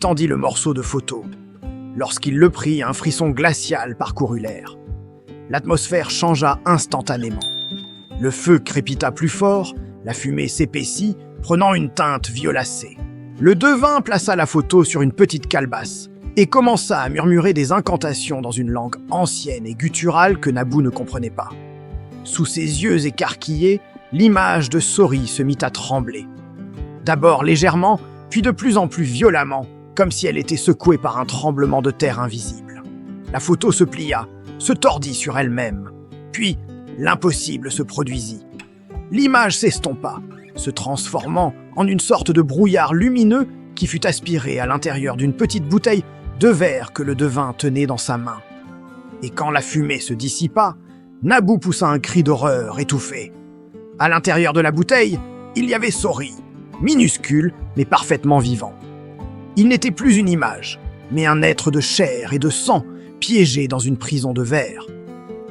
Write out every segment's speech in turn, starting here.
tendit le morceau de photo. Lorsqu'il le prit, un frisson glacial parcourut l'air. L'atmosphère changea instantanément. Le feu crépita plus fort, la fumée s'épaissit, prenant une teinte violacée. Le devin plaça la photo sur une petite calebasse et commença à murmurer des incantations dans une langue ancienne et gutturale que Naboo ne comprenait pas. Sous ses yeux écarquillés, l'image de Sori se mit à trembler. D'abord légèrement, puis de plus en plus violemment, comme si elle était secouée par un tremblement de terre invisible. La photo se plia, se tordit sur elle-même, puis l'impossible se produisit. L'image s'estompa, se transformant en une sorte de brouillard lumineux qui fut aspiré à l'intérieur d'une petite bouteille de verre que le devin tenait dans sa main. Et quand la fumée se dissipa, Naboo poussa un cri d'horreur étouffé. À l'intérieur de la bouteille, il y avait Sori, minuscule mais parfaitement vivant. Il n'était plus une image, mais un être de chair et de sang piégé dans une prison de verre.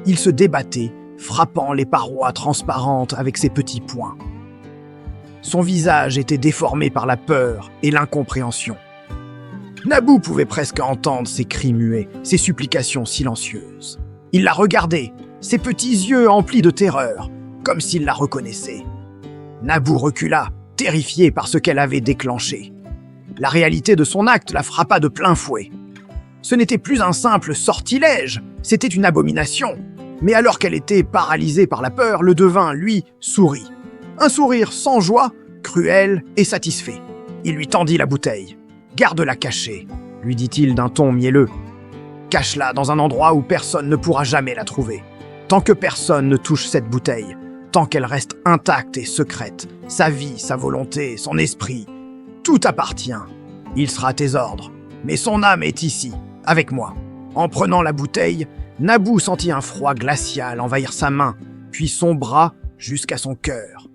Il se débattait, frappant les parois transparentes avec ses petits poings. Son visage était déformé par la peur et l'incompréhension. Naboo pouvait presque entendre ses cris muets, ses supplications silencieuses. Il la regardait, ses petits yeux emplis de terreur, comme s'il la reconnaissait. Naboo recula, terrifié par ce qu'elle avait déclenché. La réalité de son acte la frappa de plein fouet. Ce n'était plus un simple sortilège, c'était une abomination. Mais alors qu'elle était paralysée par la peur, le devin, lui, sourit. Un sourire sans joie, cruel et satisfait. Il lui tendit la bouteille. « Garde-la cachée », lui dit-il d'un ton mielleux. « Cache-la dans un endroit où personne ne pourra jamais la trouver. Tant que personne ne touche cette bouteille, tant qu'elle reste intacte et secrète, sa vie, sa volonté, son esprit, tout appartient. Il sera à tes ordres, mais son âme est ici, avec moi. » En prenant la bouteille, Naboo sentit un froid glacial envahir sa main, puis son bras jusqu'à son cœur.